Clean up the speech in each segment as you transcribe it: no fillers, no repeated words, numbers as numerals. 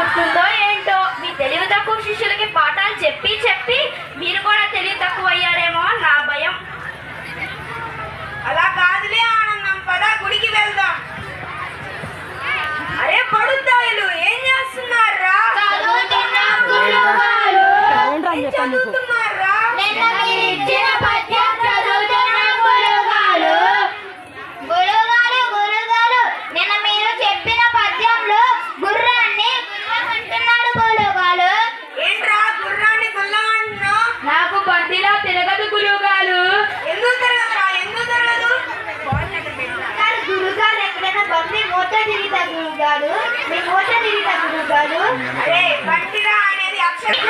వస్తుందో ఏంటో మీ తెలివి తక్కువ శిష్యులకి పాఠాలు చెప్పి చెప్పి మీరు కూడా తెలివి తక్కువ అయ్యారేమో నా భయం. అలా కాదులే ఆనందం, పద గుడికి వెళ్దాం. అరే పడుద్దాయిలు ఏం చేస్తున్నారా? చదువుతున్నారా? నిన్న మీరు చెప్పిన పద్యంలో గుర్రాన్ని గుర్రమంటున్నాడు గురువుగారు. ఏంట్రా గుర్రాన్ని గుల్లమంటున్నావు? నాకు బండిలా తిరగదు గురువుగారు. ఎందుకు తిరగదురా? ఎందుకు తిరగదు? గురుగారు ఎక్కడైనా బండి మూత తిరిగితే గురుగారు, మీ మూత తిరిగితే గురుగారు. అరే బండిరా అనేది అక్షరం.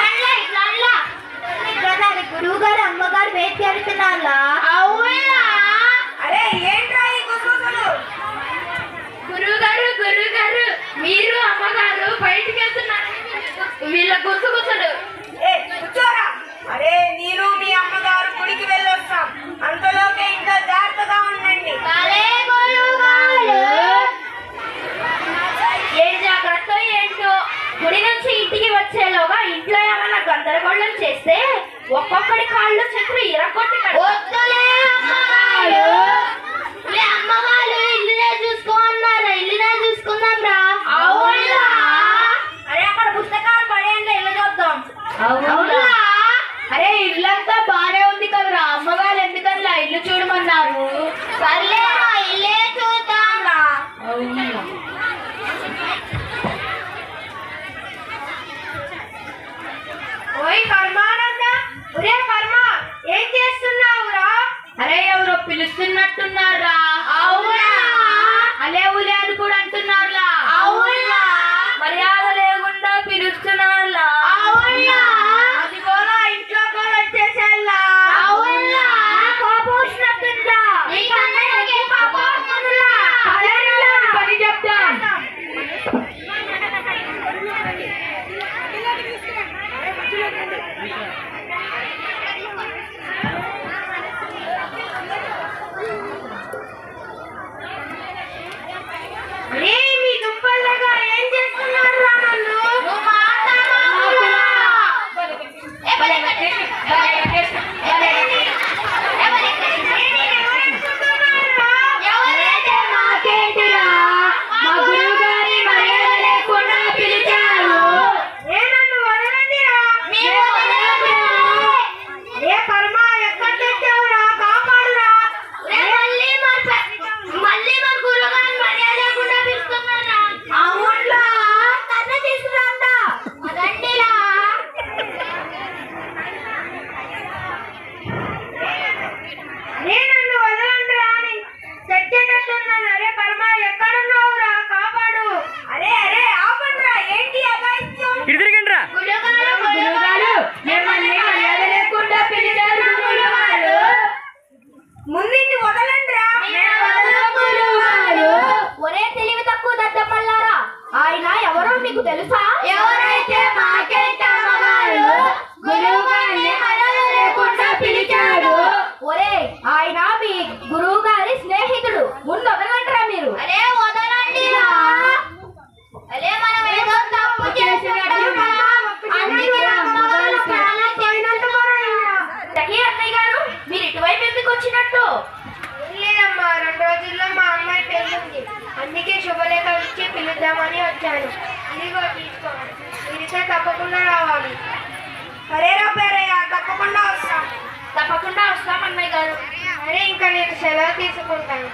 గురువు గారు అమ్మగారు వేసి అడుగుతున్నారా? అవునా? అరే ఏంట్రా ఈ గుసగుసలు? గురువుగారు మీరు అమ్మగారు బయటికి వెళ్తున్నారు వీళ్ళ గుసగుసలు. ఏ కూర్చోరా. అరే నేను మీ అమ్మగారు గుడికి వెళ్ళొస్తాం, అంతలోకే ఇంకా జాగ్రత్తగా ఉండండి. ఏడు జాగ్రత్త ఏంటో. గుడి నుంచి ఇంటికి వచ్చేలోగా ఇంట్లో ఏమన్నా గందరగోళం చేస్తే ఒక్కొక్కడి కాళ్ళు చెట్లు ఇరగొట్టి అమ్మగారు ఇల్లునే చూసుకోమన్నారా? ఇల్లునే చూసుకుందాం రా. అవునా? అరే అక్కడ పుస్తకాలు పడేయండి, ఇల్లు చూద్దాం. అవునా? అరే ఇల్లంతా బానే ఉంది కదరా, అమ్మగారు ఎందుకన్నా ఇల్లు చూడమన్నారు? సర్లే ఇల్లే చూద్దాం రా. ఓయ్ పరమానంద, ఒరే పరమా ఏం చేస్తున్నావురా? అరే ఎవరో పిలుస్తున్నట్టున్నారా? అవునా? అలే ఉలే అని కూడా అంటున్నారులా? అవునా? మర్యాద లేకుండా పిలుస్తున్నారులా? అవునా? అది కూడా ఇంట్లో కూడా వచ్చేసేలా? అవునా? కోపం వచ్చినట్టుందా? పని చెప్తాం. మీ దుంపలుగా ఏం చేస్తున్నారు రా నన్ను? మా గురువు గారి మర్యాద లేకుండా పిలిచారు. నన్ను వదలండిరా. ఏ పరమా ఎక్కడ తెచ్చావురా? కాపాడురా. మళ్ళీ మా గురువు గారి మర్యాద లేకుండా పిలుస్తున్నారా? అవునురా. కథ తీసుకురాండా. రండిరా. నన్ను వదలండిరా అని తెచ్చేటట్టున్నాను. అరే పరమా ఎక్కడున్నావురా? కాపాడు. అరే అరే ఆపండిరా. ఏంటి అగాయిత్యం? గురువుగారు మిమ్మల్ని మర్యాద లేకుండా పిలిచారు గురువుగారు. ముందు వదలండిరా. ఒరే తెలివి తక్కువ దద్దపల్లారా, ఆయన ఎవరో మీకు తెలుసా? ఎవరైతే మాకేంటారు? గురువు గారిని మర్యాద లేకుండా పిలిచాడు. ఒరే ఆయన మీ గురువు గారి స్నేహితుడు, ముందు వదలండిరా మీరు. అరే వదలండి. అరే మనం ఏదో తప్పు చేసినట్టు అన్నయ్య గారు మీరు ఇటువైపు ఎందుకు వచ్చినట్టు? లేదమ్మా, 2 రోజుల్లో మా అమ్మాయి పెళ్ళింది, అందుకే శుభలేఖ ఇచ్చి పిలుద్దామని వచ్చాను. ఇదిగో తీసుకోవాలి, మీరితే తప్పకుండా రావాలి. సరేరా పేరయ్య, తప్పకుండా వస్తాం. తప్పకుండా వస్తాం అన్నయ్య గారు. అరే ఇంకా నేను సెలవు తీసుకుంటాను.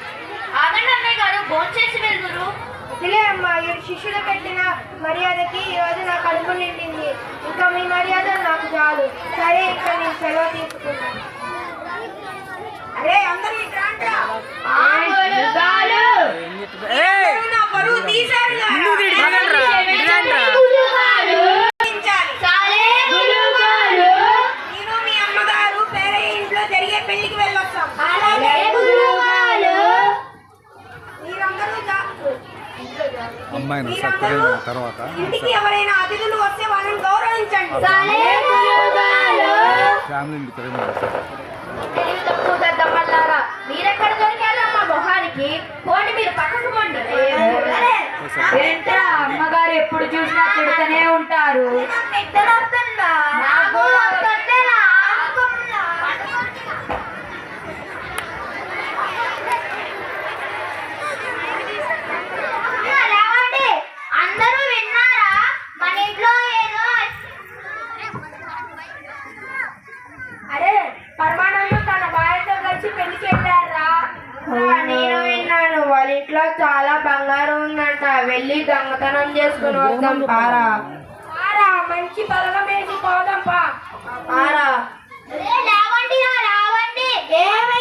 ఆగండి అన్నయ్య గారు, భోంచేసి వెళ్దురు. ఇదిలే అమ్మా, ఈ శిష్యులు పెట్టిన మర్యాదకి ఈరోజు నా కడుపు నిండింది, ఇంకా మీ మర్యాద నాకు చాలు. సరే ఇంకా నేను సెలవు తీసుకుంటాను. అరే అందరూ ఇటు రండిరా. నా పరువు తీశారుగా. నేను మీ అమ్మగారు పేరయ్య ఇంట్లో జరిగే పెళ్లికి వెళ్ళొస్తాం. మీరందరూ అమ్మాయిని సత్కరించిన తర్వాత ఇంటికి ఎవరైనా అతిథులు వస్తే వాళ్ళని గౌరవించండి. ఫ్యామిలీ మీరెక్కడ దొరికారా మా మొహానికి? పోండి మీరు పక్కకు పోండి. ఏంట్రా అమ్మగారు ఎప్పుడు చూసినా తిడుతూనే చాలా బంగారం ఉందంట, వెళ్ళి దొంగతనం చేసుకుని వద్దాం పారా. పారా, మంచి బలగం వేసి పోదాం పారా. లేవండి లేవండి.